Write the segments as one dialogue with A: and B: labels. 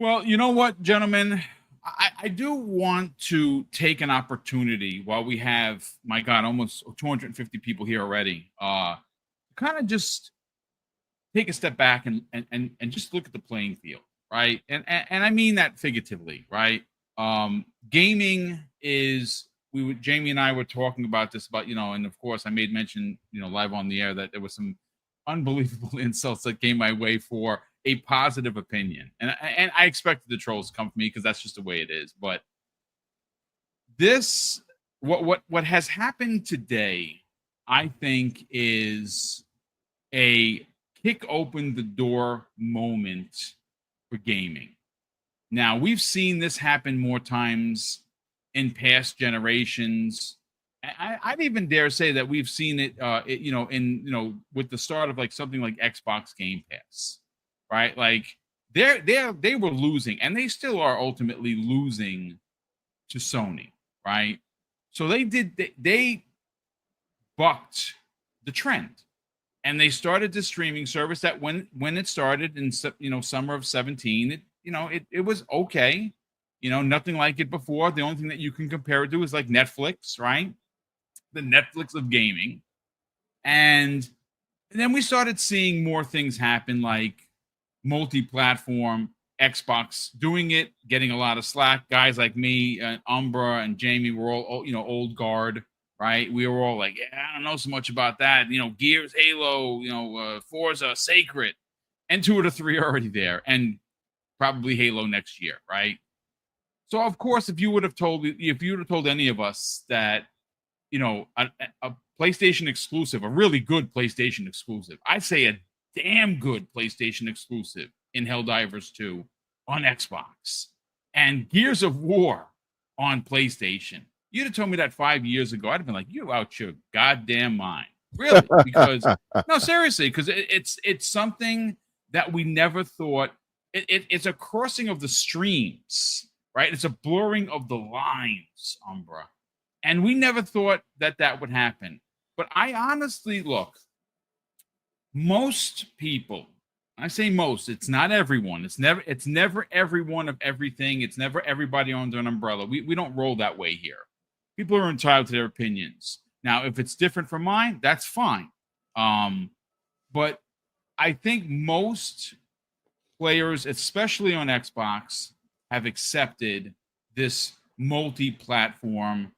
A: Well, you know what, gentlemen? I do want to take an opportunity while we have, my God, almost 250 people here already. Kind of just take a step back and just look at the playing field, right? And I mean that figuratively, right? Gaming is Jamie and I were talking about this about, and of course I made mention, live on the air that there was some unbelievable insults that came my way for a positive opinion. And I expected the trolls to come for me because that's just the way it is. But this what has happened today, I think, is a kick open the door moment for gaming. Now, we've seen this happen more times in past generations. I'd even dare say that we've seen it, with the start of like something like Xbox Game Pass, right? Like they were losing, and they still are ultimately losing to Sony, right? So they bucked the trend, and they started the streaming service that when it started in summer of 17, it was okay, nothing like it before. The only thing that you can compare it to is like Netflix, right? The Netflix of gaming. And then we started seeing more things happen, like multi-platform, Xbox doing it, getting a lot of slack. Guys like me and Umbra and Jamie were all, old guard, right? We were all like, yeah, I don't know so much about that. Gears, Halo, Forza, Sacred, and 2 of the 3 are already there, and probably Halo next year, right? So of course, if you would have told any of us that, a PlayStation exclusive, a really good PlayStation exclusive, I'd say a damn good PlayStation exclusive in Helldivers 2 on Xbox, and Gears of War on PlayStation. You'd have told me that 5 years ago, I'd have been like, you out your goddamn mind. Really? Because no, seriously, because it's something that we never thought. It's a crossing of the streams, right? It's a blurring of the lines, Umbra. And we never thought that would happen. But I honestly, look, most people, I say most, it's not everyone. It's never everyone of everything. It's never everybody under an umbrella. We don't roll that way here. People are entitled to their opinions. Now, if it's different from mine, that's fine. But I think most players, especially on Xbox, have accepted this multi-platform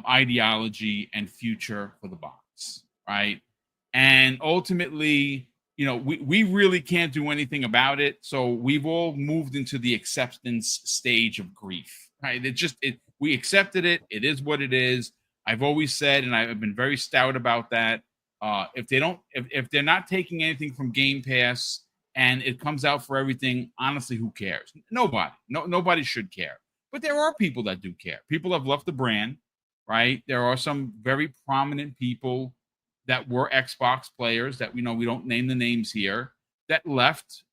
A: ideology and future for the box, right? And ultimately, we really can't do anything about it. So we've all moved into the acceptance stage of grief, right? We accepted it. It is what it is. I've always said, and I've been very stout about that. If they're not taking anything from Game Pass and it comes out for everything, honestly, who cares? Nobody should care. But there are people that do care. People have left the brand, right? There are some very prominent people that were Xbox players that we don't name the names here, that left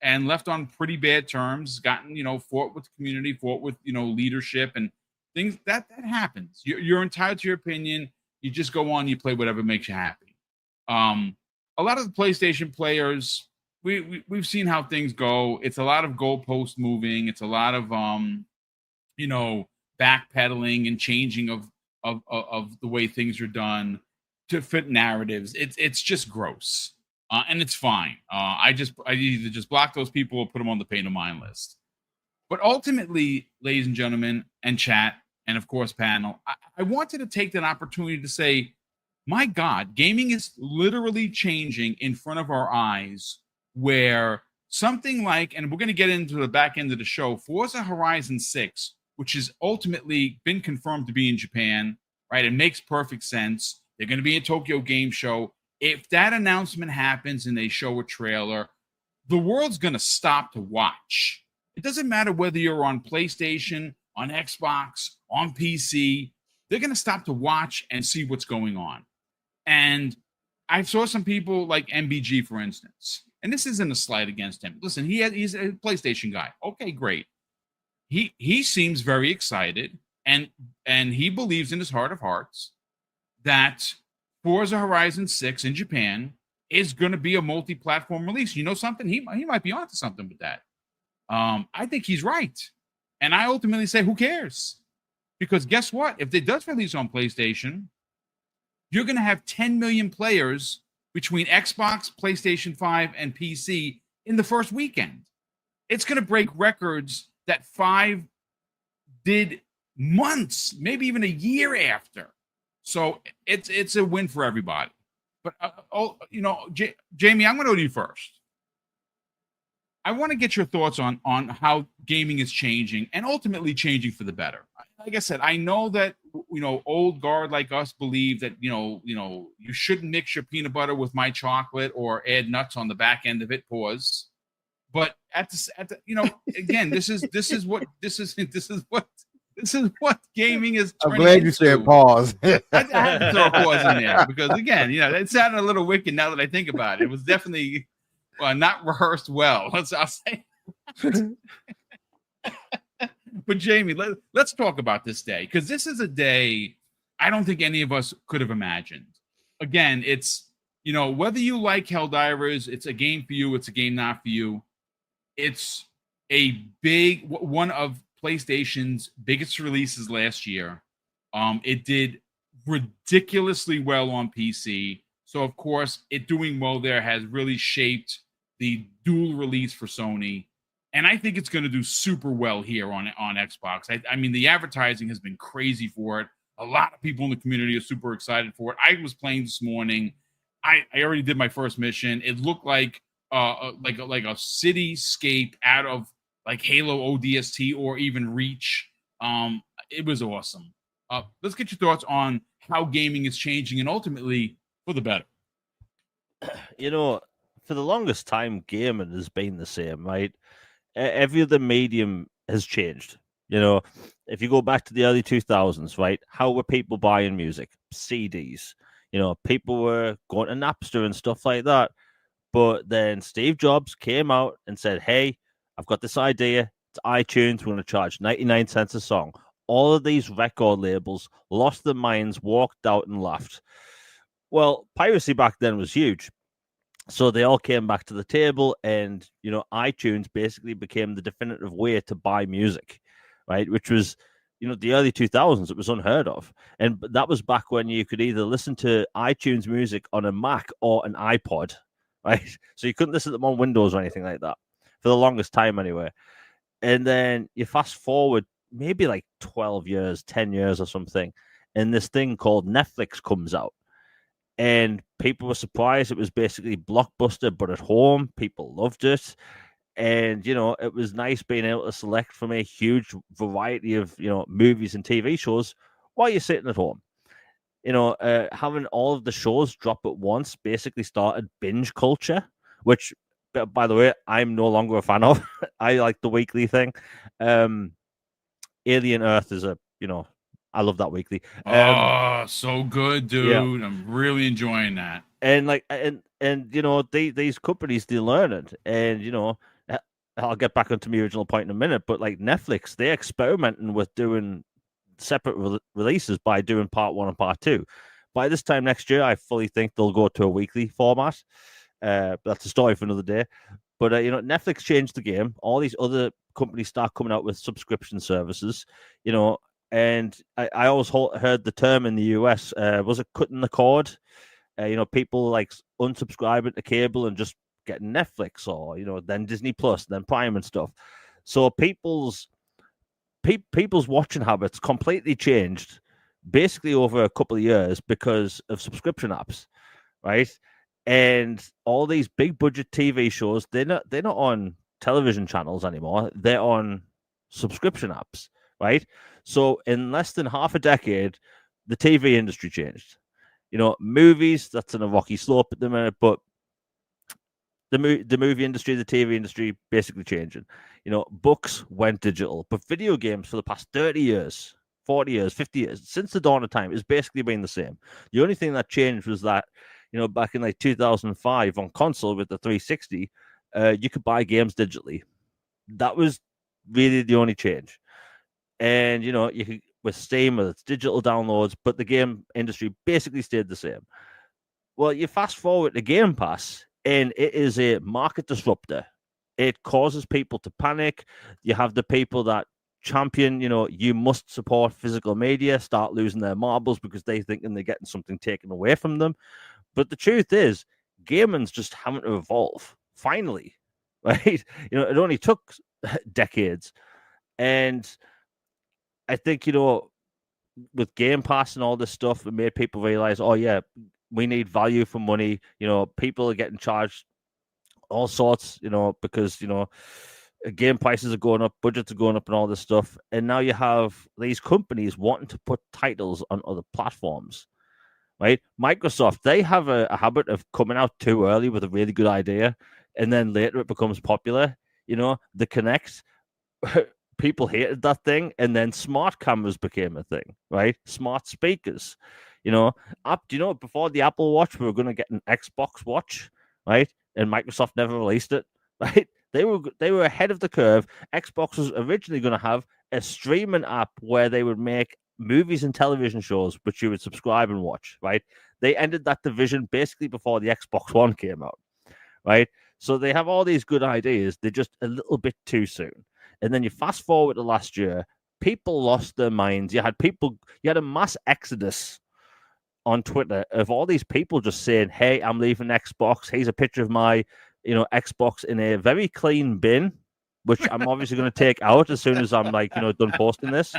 A: on pretty bad terms, gotten, fought with the community, fought with, leadership and things. That happens. You're entitled to your opinion. You just go on, you play whatever makes you happy. A lot of the PlayStation players, we've seen how things go. It's a lot of goalpost moving. It's a lot of backpedaling and changing of the way things are done to fit narratives. It's just gross, and it's fine. I either just block those people or put them on the pain of mind list. But ultimately, ladies and gentlemen, and chat, and of course panel, I wanted to take that opportunity to say, my God, gaming is literally changing in front of our eyes, where something like, and we're going to get into the back end of the show, Forza Horizon 6, which has ultimately been confirmed to be in Japan, right? It makes perfect sense. They're going to be at Tokyo Game Show. If that announcement happens and they show a trailer, the world's going to stop to watch. It doesn't matter whether you're on PlayStation, on Xbox, on PC. They're going to stop to watch and see what's going on. And I saw some people like MBG, for instance, and this isn't a slight against him. Listen, he's a PlayStation guy. Okay, great. He seems very excited, and he believes in his heart of hearts that Forza Horizon 6 in Japan is going to be a multi-platform release. You know something? He might be onto something with that. I think he's right. And I ultimately say, who cares? Because guess what? If it does release on PlayStation, you're going to have 10 million players between Xbox, PlayStation 5, and PC in the first weekend. It's going to break records that 5 did months, maybe even a year after. So it's a win for everybody. But Jamie, I'm going to go to you first. I want to get your thoughts on how gaming is changing and ultimately changing for the better. Like I said, I know that old guard like us believe that you shouldn't mix your peanut butter with my chocolate or add nuts on the back end of it. Pause. But again, this is what gaming is.
B: I'm glad you said pause.
A: I had to throw a pause in there because again, it sounded a little wicked now that I think about it. It was definitely not rehearsed well. I'll say. But Jamie, let's talk about this day, because this is a day I don't think any of us could have imagined. Again, it's whether you like Helldivers, it's a game for you, it's a game not for you. It's a big one of PlayStation's biggest releases last year. It did ridiculously well on PC. So, of course, it doing well there has really shaped the dual release for Sony. And I think it's going to do super well here on Xbox. I mean, the advertising has been crazy for it. A lot of people in the community are super excited for it. I was playing this morning. I already did my first mission. It looked like a cityscape out of like Halo ODST or even Reach. It was awesome. Let's get your thoughts on how gaming is changing and ultimately for the better.
C: For the longest time, gaming has been the same, right? Every other medium has changed. If you go back to the early 2000s, right? How were people buying music? CDs. People were going to Napster and stuff like that. But then Steve Jobs came out and said, hey, I've got this idea. It's iTunes. We're going to charge 99 cents a song. All of these record labels lost their minds, walked out and laughed. Well, piracy back then was huge. So they all came back to the table and, iTunes basically became the definitive way to buy music, right? Which was, the early 2000s, it was unheard of. And that was back when you could either listen to iTunes music on a Mac or an iPod, right? So you couldn't listen to them on Windows or anything like that for the longest time anyway. And then you fast forward maybe like 12 years, 10 years or something, and this thing called Netflix comes out. And people were surprised. It was basically Blockbuster, but at home. People loved it. And, it was nice being able to select from a huge variety of, movies and TV shows while you're sitting at home. Having all of the shows drop at once basically started binge culture, which, by the way, I'm no longer a fan of. I like the weekly thing. Alien Earth is I love that weekly.
A: So good, dude. Yeah. I'm really enjoying that.
C: And these companies, they learn it. And, I'll get back onto my original point in a minute, but like Netflix, they're experimenting with doing separate releases by doing part 1 and part 2. By this time next year, I fully think they'll go to a weekly format. But that's a story for another day. But, Netflix changed the game. All these other companies start coming out with subscription services, and I always heard the term in the US, was it cutting the cord? People like unsubscribing to cable and just getting Netflix or, then Disney Plus, then Prime and stuff. So people's watching habits completely changed basically over a couple of years because of subscription apps, right? And all these big budget TV shows, they're not on television channels anymore. They're on subscription apps, right? So in less than half a decade, the TV industry changed. Movies, that's in a rocky slope at the minute, but the movie industry, the TV industry basically changing. Books went digital, but video games for the past 30 years, 40 years, 50 years, since the dawn of time, has basically been the same. The only thing that changed was that, back in like 2005 on console with the 360, you could buy games digitally. That was really the only change. And, you could, with Steam, with its digital downloads, but the game industry basically stayed the same. Well, you fast forward to Game Pass, and it is a market disruptor it causes people to panic. You have the people that champion, you must support physical media, start losing their marbles because they think they're getting something taken away from them. But the truth is, gaming's just having to evolve, finally, right? It only took decades. And I think, with Game Pass and all this stuff, it made people realize, oh, yeah, we need value for money. People are getting charged all sorts, because, game prices are going up, budgets are going up, and all this stuff. And now you have these companies wanting to put titles on other platforms, right? Microsoft, they have a habit of coming out too early with a really good idea, and then later it becomes popular. The Kinect, people hated that thing, and then smart cameras became a thing, right? Smart speakers, before the Apple Watch, we were going to get an Xbox Watch, right? And Microsoft never released it, right? They were ahead of the curve. Xbox was originally going to have a streaming app where they would make movies and television shows, which you would subscribe and watch, right? They ended that division basically before the Xbox One came out, right? So they have all these good ideas. They're just a little bit too soon. And then you fast forward to last year, people lost their minds. You had a mass exodus on Twitter of all these people just saying, hey, I'm leaving Xbox. Here's a picture of my, Xbox in a very clean bin, which I'm obviously going to take out as soon as I'm done posting this.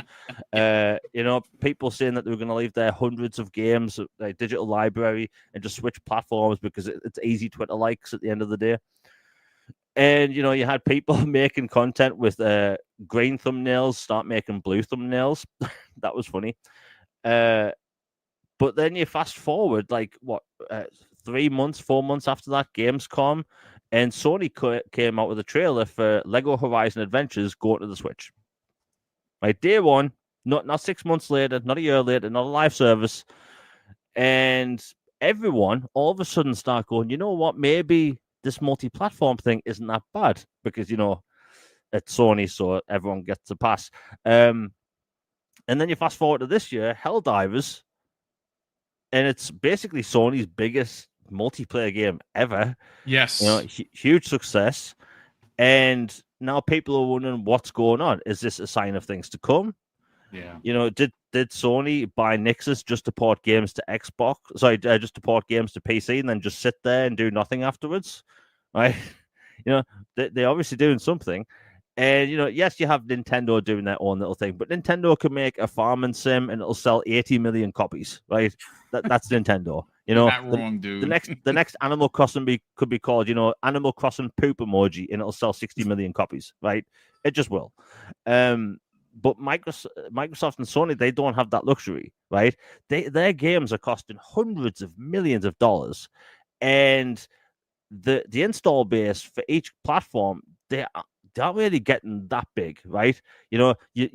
C: People saying that they were going to leave their hundreds of games, their digital library, and just switch platforms because it's easy Twitter likes at the end of the day. And, you had people making content with green thumbnails, start making blue thumbnails. That was funny. But then you fast forward, 3 months, 4 months after that, Gamescom, and Sony came out with a trailer for Lego Horizon Adventures going to the Switch. Right, day one, not 6 months later, not a year later, not a live service. And everyone all of a sudden start going, you know what, maybe this multi-platform thing isn't that bad because, it's Sony, so everyone gets a pass. And then you fast forward to this year, Helldivers, and it's basically Sony's biggest multiplayer game ever.
A: Yes.
C: Huge success. And now people are wondering what's going on. Is this a sign of things to come?
A: Yeah.
C: Did Sony buy Nixus just to port games to Xbox? Sorry, just to port games to PC and then just sit there and do nothing afterwards? Right? They're obviously doing something. And, yes, you have Nintendo doing their own little thing, but Nintendo can make a farming sim and it'll sell 80 million copies, right? That's Nintendo.
A: Not wrong, dude.
C: The next Animal Crossing could be called, Animal Crossing poop emoji, and it'll sell 60 million copies, right? It just will. But Microsoft and Sony, they don't have that luxury, right? Their games are costing hundreds of millions of dollars, and the install base for each platform, they're not really getting that big, right? You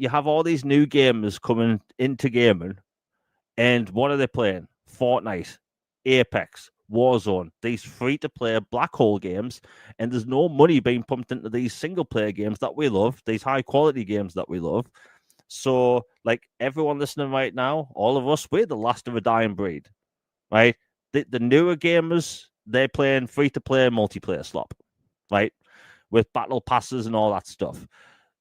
C: have all these new gamers coming into gaming, and what are they playing? Fortnite, Apex, Warzone, these free-to-play black hole games, and there's no money being pumped into these single-player games that we love, these high-quality games that we love. So, everyone listening right now, all of us, we're the last of a dying breed, right? The newer gamers, they're playing free-to-play multiplayer slop, right? With battle passes and all that stuff.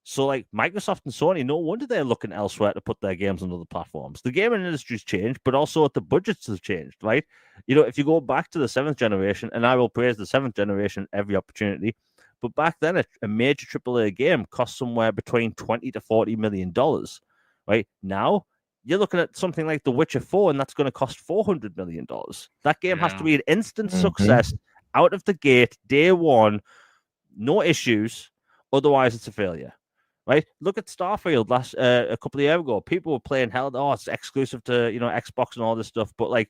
C: So, Microsoft and Sony, no wonder they're looking elsewhere to put their games on other platforms. The gaming industry's changed, but also the budgets have changed, right? If you go back to the 7th generation, and I will praise the 7th generation every opportunity, but back then, a major AAA game cost somewhere between $20 to $40 million, right? Now, you're looking at something like The Witcher 4, and that's going to cost $400 million. That game has to be an instant success out of the gate, day one, no issues, otherwise it's a failure. Right, look at Starfield a couple of years ago. People were playing it's exclusive to Xbox and all this stuff. But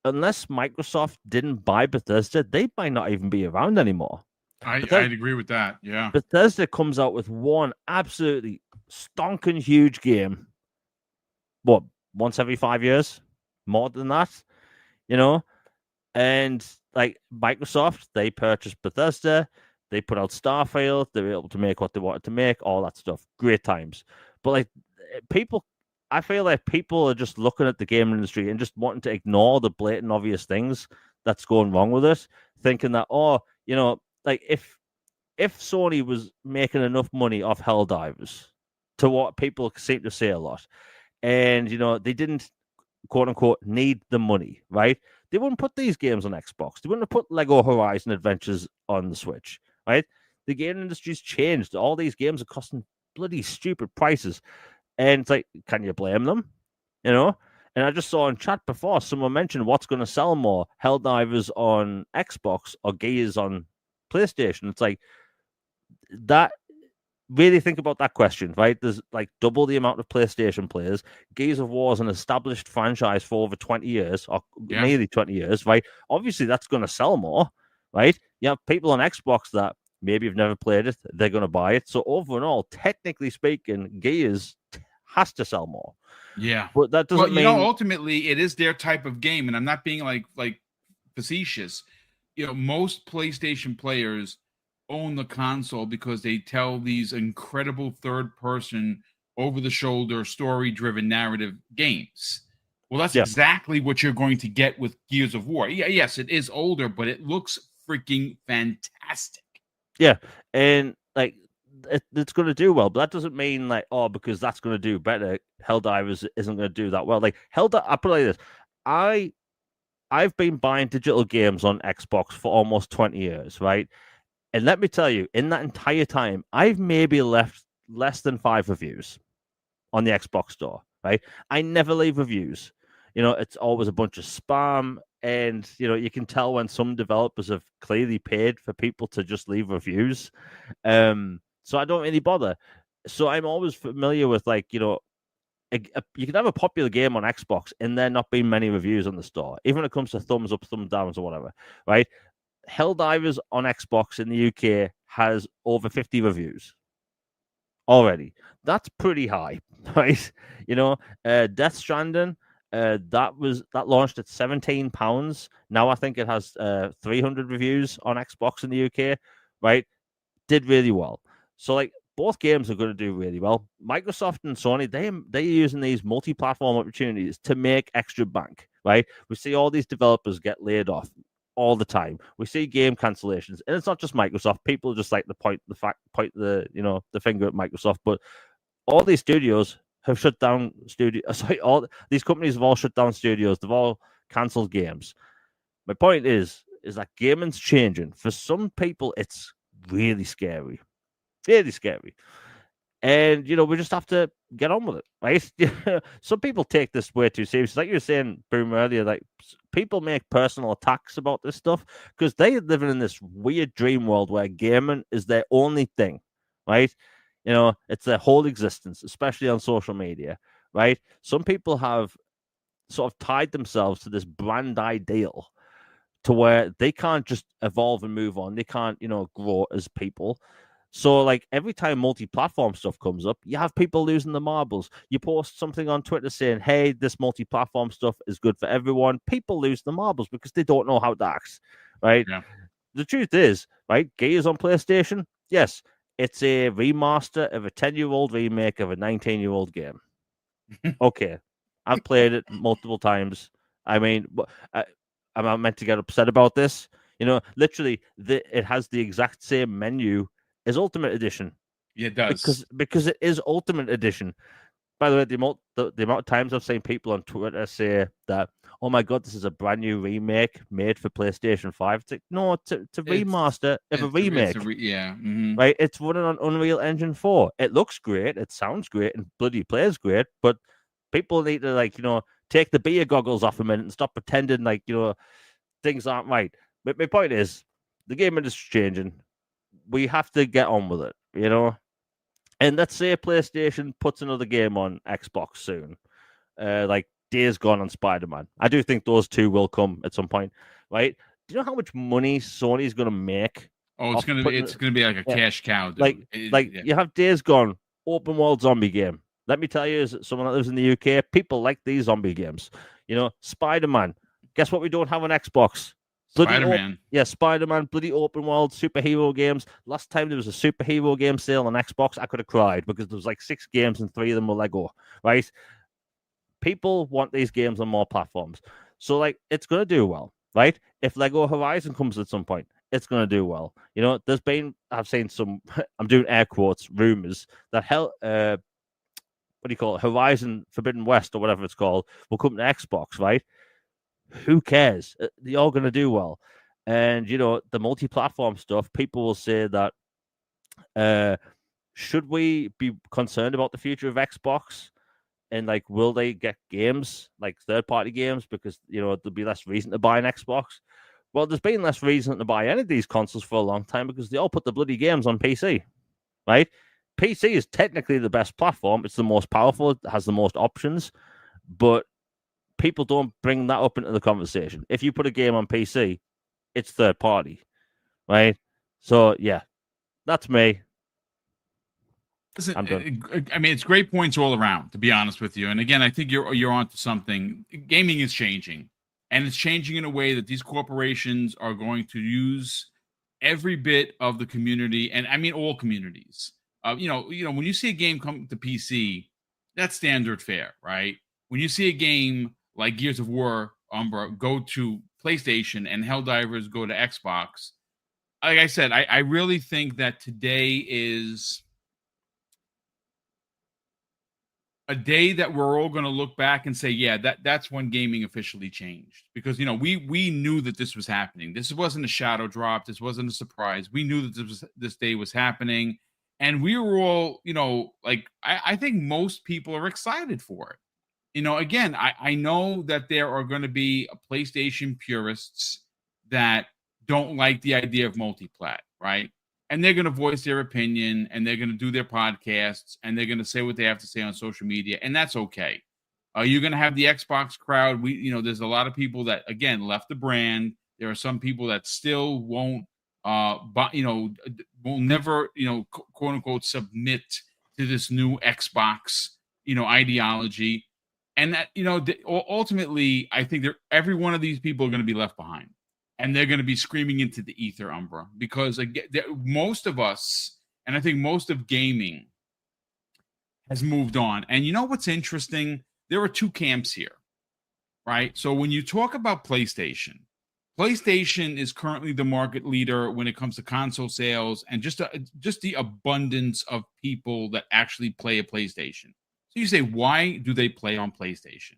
C: unless Microsoft didn't buy Bethesda, they might not even be around anymore.
A: I'd agree with that. Yeah,
C: Bethesda comes out with one absolutely stonking huge game. What, once every 5 years, more than that, and Microsoft, they purchased Bethesda. They put out Starfield. They were able to make what they wanted to make, all that stuff. Great times. But I feel like people are just looking at the gaming industry and just wanting to ignore the blatant obvious things that's going wrong with it, thinking that, if if Sony was making enough money off Helldivers, to what people seem to say a lot, and they didn't quote unquote need the money, right? They wouldn't put these games on Xbox. They wouldn't have put Lego Horizon Adventures on the Switch, right? The game industry's changed. All these games are costing bloody stupid prices. And it's like, can you blame them? And I just saw in chat before someone mentioned what's going to sell more, Helldivers on Xbox or Gears on PlayStation. It's like that. Really think about that question, right? There's like double the amount of PlayStation players. Gears of War is an established franchise for over 20 years, or nearly 20 years, right? Obviously, that's going to sell more, right? You have people on Xbox that maybe have never played it, they're going to buy it. So overall, technically speaking, Gears has to sell more.
A: Yeah.
C: But that doesn't mean...
A: ultimately, it is their type of game, and I'm not being like facetious. Most PlayStation players own the console because they tell these incredible third-person, over-the-shoulder, story-driven narrative games. Well, that's exactly what you're going to get with Gears of War. Yeah, yes, it is older, but it looks freaking fantastic.
C: Yeah, and like it's going to do well, but that doesn't mean like, because that's going to do better, Helldivers isn't going to do that well. Like I put it like this: I've been buying digital games on Xbox for almost 20 years, right? And let me tell you, in that entire time, I've maybe left less than 5 reviews on the Xbox store, right? I never leave reviews. It's always a bunch of spam. And, you can tell when some developers have clearly paid for people to just leave reviews. So I don't really bother. So I'm always familiar with, like, you can have a popular game on Xbox and there not being many reviews on the store, even when it comes to thumbs up, thumbs downs, or whatever, right? Helldivers on Xbox in the UK has over 50 reviews already. That's pretty high, right? Death Stranding, that launched at £17. Now I think it has 300 reviews on Xbox in the UK, right? Did really well. So like both games are going to do really well. Microsoft and Sony, they're using these multi-platform opportunities to make extra bank, right? We see all these developers get laid off all the time. We see game cancellations, and it's not just Microsoft. People just like to point the finger at Microsoft, but all these studios have shut down all these companies have all shut down studios. They've all cancelled games. My point is that gaming's changing. For some people, it's really scary, really scary. And, we just have to get on with it, right? Some people take this way too serious. Like you were saying, Boom, earlier, like people make personal attacks about this stuff because they're living in this weird dream world where gaming is their only thing, right? It's their whole existence, especially on social media, right? Some people have sort of tied themselves to this brand ideal to where they can't just evolve and move on. They can't, grow as people. So, like, every time multi-platform stuff comes up, you have people losing the marbles. You post something on Twitter saying, hey, this multi-platform stuff is good for everyone. People lose the marbles because they don't know how to act, right?
A: Yeah.
C: The truth is, right, Gears on PlayStation, yes, it's a remaster of a 10-year-old remake of a 19-year-old game. Okay. I've played it multiple times. I mean, am I meant to get upset about this? Literally, it has the exact same menu as Ultimate Edition.
A: Yeah, it does.
C: Because it is Ultimate Edition. By the way, the amount of times I've seen people on Twitter say that, oh my God, this is a brand new remake made for PlayStation 5. It's like, no, it's a remaster of a remake.
A: Mm-hmm.
C: Right? It's running on Unreal Engine 4. It looks great, it sounds great, and bloody plays great, but people need to, like, take the beer goggles off a minute and stop pretending like, things aren't right. But my point is, the game industry's changing. We have to get on with it, And let's say PlayStation puts another game on Xbox soon, like Days Gone and Spider-Man. I do think those two will come at some point, right? Do you know how much money Sony's going to make?
A: Oh, it's gonna be like a cash cow,
C: dude. You have Days Gone, open world zombie game. Let me tell you, as someone that lives in the UK, people like these zombie games. Spider-Man. Guess what we don't have on Xbox?
A: Spider-Man.
C: Spider-Man, bloody open world superhero games. Last time there was a superhero game sale on Xbox, I could have cried because there was like 6 games and 3 of them were Lego, right? People want these games on more platforms. So, like, it's going to do well, right? If Lego Horizon comes at some point, it's going to do well. You know, I've seen some, I'm doing air quotes, rumors that what do you call it, Horizon Forbidden West or whatever it's called, will come to Xbox, right? Who cares? They're all going to do well. And, you know, the multi-platform stuff, people will say that, should we be concerned about the future of Xbox? And, like, will they get games, like third-party games, because, you know, there'll be less reason to buy an Xbox? Well, there's been less reason to buy any of these consoles for a long time because they all put the bloody games on PC, right? PC is technically the best platform. It's the most powerful. It has the most options. But people don't bring that up into the conversation. If you put a game on PC, it's third party, right? So, yeah, that's me.
A: Listen,
C: I'm done.
A: I mean, it's great points all around, to be honest with you. And again, I think you're onto something. Gaming is changing, and it's changing in a way that these corporations are going to use every bit of the community, and I mean all communities. When you see a game come to PC, that's standard fare, right? When you see a game like Gears of War, Umbra, go to PlayStation and Helldivers go to Xbox, like I said, I really think that today is a day that we're all going to look back and say, yeah, that's when gaming officially changed. Because we knew that this was happening. This wasn't a shadow drop. This wasn't a surprise. We knew that this day was happening, and we were all, like I think most people are excited for it. Again, I know that there are going to be PlayStation purists that don't like the idea of multi-plat, right? And they're going to voice their opinion, and they're going to do their podcasts, and they're going to say what they have to say on social media, and that's okay. You're going to have the Xbox crowd. There's a lot of people that, again, left the brand. There are some people that still won't, will never, quote unquote, submit to this new Xbox, ideology. And that, ultimately, I think every one of these people are going to be left behind. And they're going to be screaming into the ether, Umbra, because again, most of us, and I think most of gaming, has moved on. And you know what's interesting? There are two camps here, right? So when you talk about PlayStation is currently the market leader when it comes to console sales and just the abundance of people that actually play a PlayStation. So you say, why do they play on PlayStation?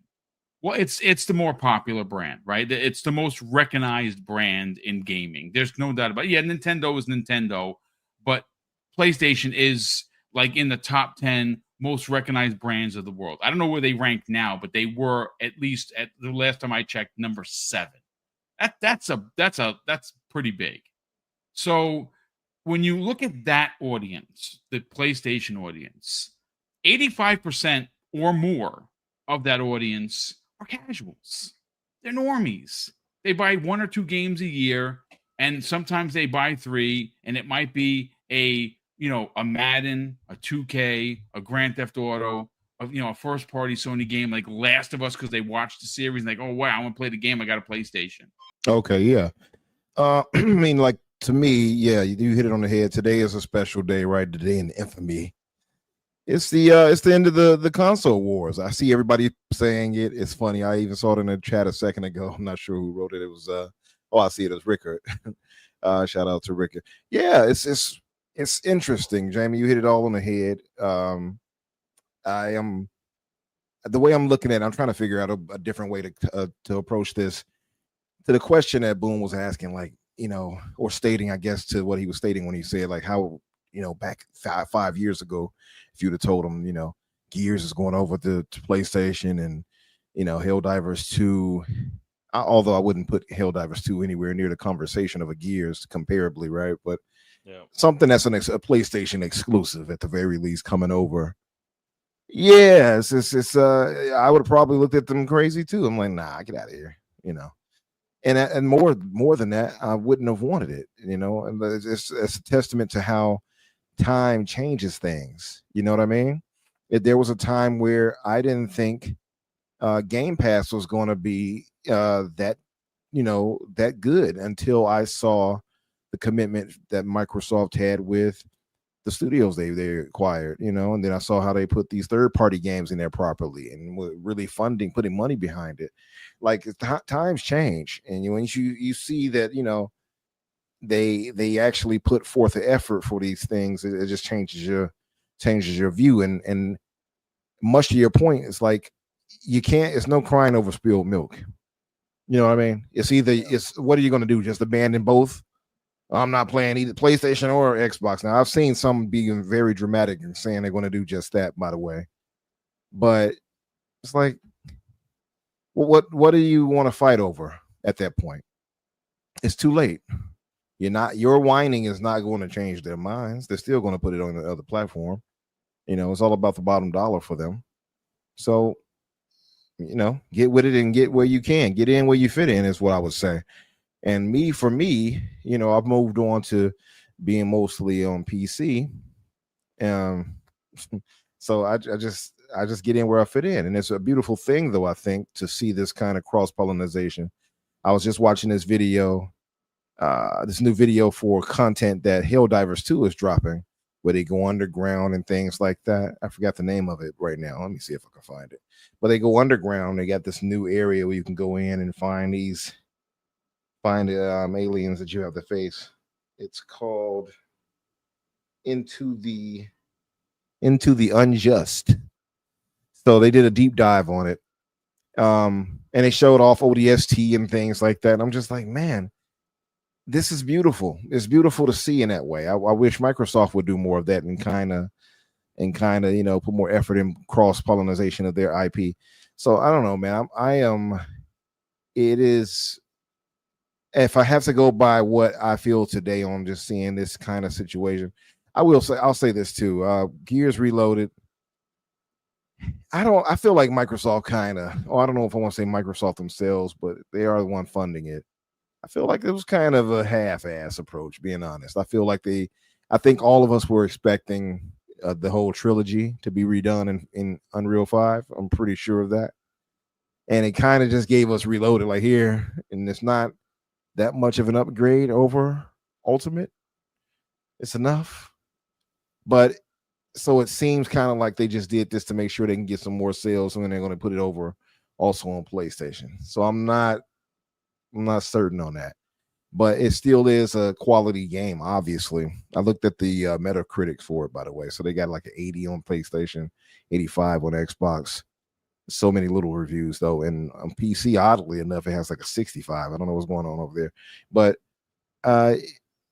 A: Well, it's the more popular brand, right? It's the most recognized brand in gaming. There's no doubt about it. Yeah, Nintendo is Nintendo, but PlayStation is like in the top 10 most recognized brands of the world. I don't know where they rank now, but they were at least at the last time I checked, number 7. That's pretty big. So when you look at that audience, the PlayStation audience, 85% or more of that audience are casuals. They're normies. They buy 1 or 2 games a year, and sometimes they buy 3, and it might be a Madden, a 2K, a Grand Theft Auto, a first party Sony game like Last of Us, because they watched the series and like, oh wow, I want to play the game. I got a PlayStation.
B: Okay, yeah. I mean, like, to me, yeah, you hit it on the head. Today is a special day, right? The day in infamy. It's the end of the console wars. I see everybody saying it. It's funny. I even saw it in the chat a second ago. I'm not sure who wrote it. It was I see it as Rickard. Shout out to Rickard. Yeah, it's interesting, Jamie. You hit it all on the head. I am the way I'm looking at it, I'm trying to figure out a different way to approach this. To the question that Boom was asking, like, or stating, I guess, to what he was stating when he said, like, how, back 5 years ago, if you'd have told him, Gears is going over to PlayStation and, Helldivers 2, although I wouldn't put Helldivers 2 anywhere near the conversation of a Gears comparably, right? But something that's a PlayStation exclusive at the very least coming over. Yeah, it's I would have probably looked at them crazy too. I'm like, nah, get out of here, And more than that, I wouldn't have wanted it, And it's a testament to how time changes things. You know what I mean? There was a time where I didn't think Game Pass was going to be that good until I saw the commitment that Microsoft had with the studios they acquired, and then I saw how they put these third-party games in there properly and really putting money behind it. Like, times change, and when you see that, they actually put forth the effort for these things. It just changes your view. And much to your point, it's like you can't. It's no crying over spilled milk. You know what I mean? It's either it's what are you going to do? Just abandon both? I'm not playing either PlayStation or Xbox. Now I've seen some being very dramatic and saying they're going to do just that. By the way, but it's like, well, what do you want to fight over at that point? It's too late. Your whining is not going to change their minds. They're still going to put it on the other platform. It's all about the bottom dollar for them. So, get with it and get where you can. Get in where you fit in is what I would say. And for me, I've moved on to being mostly on PC. So I just get in where I fit in. And it's a beautiful thing, though, I think, to see this kind of cross-pollination. I was just watching this video, this new video for content that Helldivers 2 is dropping, where they go underground and things like that. I forgot the name of it right now. Let me see if I can find it. But they go underground. They got this new area where you can go in and find aliens that you have to face. It's called Into the Unjust. So they did a deep dive on it. And they showed off ODST and things like that. And I'm just like, man, this is beautiful. It's beautiful to see in that way. I wish Microsoft would do more of that and kind of, put more effort in cross-pollination of their IP. So I don't know, man. It is, if I have to go by what I feel today on just seeing this kind of situation, I'll say this too. Gears Reloaded. I feel like Microsoft I don't know if I want to say Microsoft themselves, but they are the one funding it. I feel like it was kind of a half-ass approach, being honest. I think all of us were expecting the whole trilogy to be redone in Unreal 5. I'm pretty sure of that. And it kind of just gave us Reloaded like here, and it's not that much of an upgrade over Ultimate. It's enough. But so it seems kind of like they just did this to make sure they can get some more sales, and then they're going to put it over also on PlayStation. So I'm not certain on that, but it still is a quality game. Obviously, I looked at the Metacritic for it, by the way. So they got like an 80 on PlayStation, 85 on Xbox. So many little reviews though, and on PC, oddly enough, it has like a 65. I don't know what's going on over there, but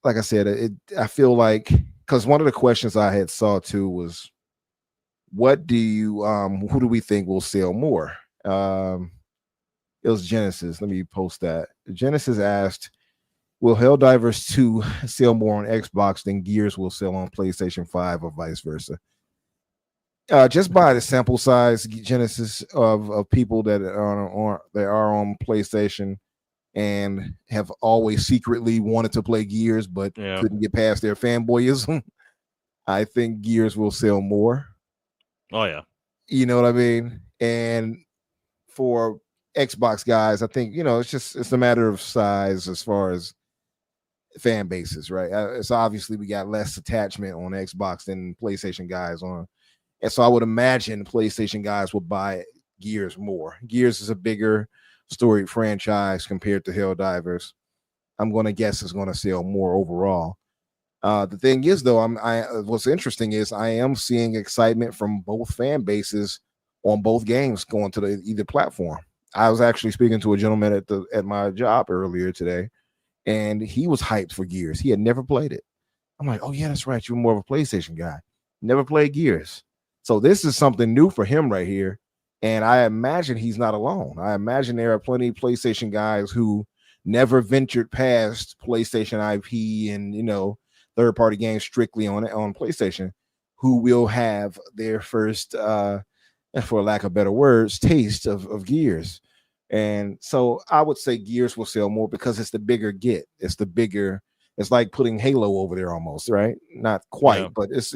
B: like I said, I feel like, because one of the questions I had saw too was, who do we think will sell more? It was Genesis. Let me post that. Genesis asked, will Helldivers 2 sell more on Xbox than Gears will sell on PlayStation 5 or vice versa? Just by the sample size, Genesis, of people that are on PlayStation and have always secretly wanted to play Gears but couldn't get past their fanboyism, I think Gears will sell more.
C: Oh yeah.
B: You know what I mean? And for Xbox guys, I think, it's a matter of size as far as fan bases, right? It's obviously we got less attachment on Xbox than PlayStation guys on. And so I would imagine PlayStation guys will buy Gears more. Gears is a bigger storied franchise compared to Helldivers. I'm going to guess it's going to sell more overall. The thing is, though, what's interesting is I am seeing excitement from both fan bases on both games going to either platform. I was actually speaking to a gentleman at my job earlier today, and he was hyped for Gears. He had never played it. I'm like, oh yeah, that's right. You're more of a PlayStation guy. Never played Gears. So this is something new for him right here. And I imagine he's not alone. I imagine there are plenty of PlayStation guys who never ventured past PlayStation IP and, third-party games strictly on PlayStation, who will have their first, for lack of better words, taste of Gears. And so I would say Gears will sell more because it's the bigger get. It's like putting Halo over there almost, right? Not quite, but it's,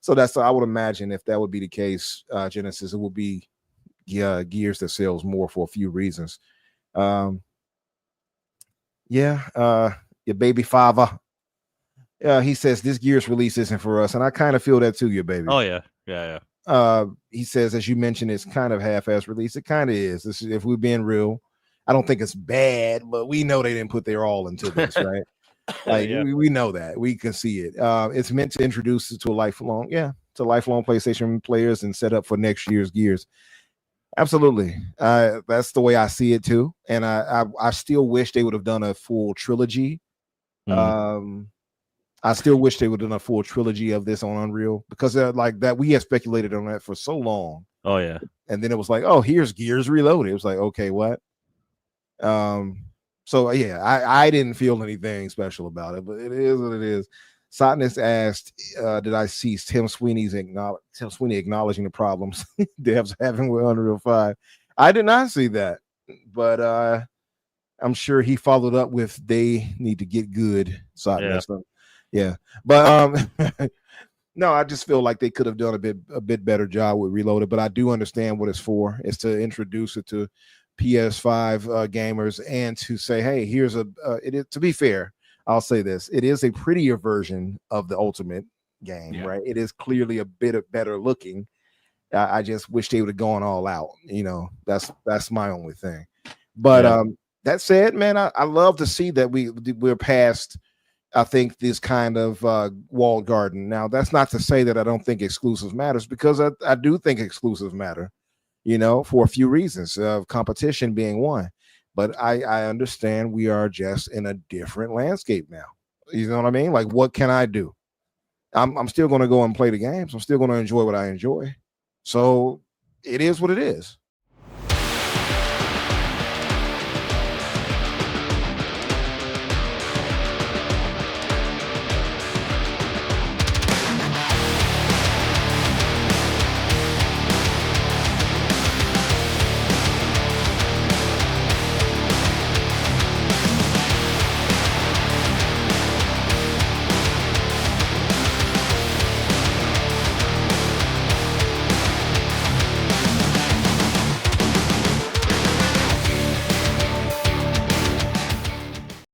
B: so I would imagine if that would be the case, Genesis, it will be Gears that sells more for a few reasons. Your baby father. He says this Gears release isn't for us, and I kind of feel that too, your baby.
C: Oh yeah.
B: He says, as you mentioned, it's kind of half-ass release. It kind of is. If we're being real, I don't think it's bad, but we know they didn't put their all into this, right? Like
C: Yeah.
B: we know that. We can see it. It's meant to introduce it to a lifelong, to lifelong PlayStation players and set up for next year's Gears. Absolutely. That's the way I see it too. And I still wish they would have done a full trilogy. I still wish they would have done a full trilogy of this on Unreal, because like that, we had speculated on that for so long.
C: Oh yeah.
B: And then it was like, oh, here's Gears Reloaded. It was like, okay, what? So yeah, I didn't feel anything special about it, but it is what it is. Sotness asked, did I see Tim Sweeney acknowledging the problems devs having with Unreal 5? I did not see that, but I'm sure he followed up with, they need to get good, Sotness. Yeah. But no, I just feel like they could have done a bit better job with Reloaded, but I do understand what it's for. It's to introduce it to PS5 gamers, and to say, hey, here's it is, to be fair, I'll say this, it is a prettier version of the Ultimate game, right? It is clearly a bit better looking. I just wish they would have gone all out. That's my only thing. But that said, man, I love to see that we're past, I think, this kind of walled garden. Now, that's not to say that I don't think exclusive matters, because I do think exclusives matter, for a few reasons, competition being one. But I understand we are just in a different landscape now. You know what I mean? Like, what can I do? I'm still going to go and play the games. I'm still going to enjoy what I enjoy. So it is what it is.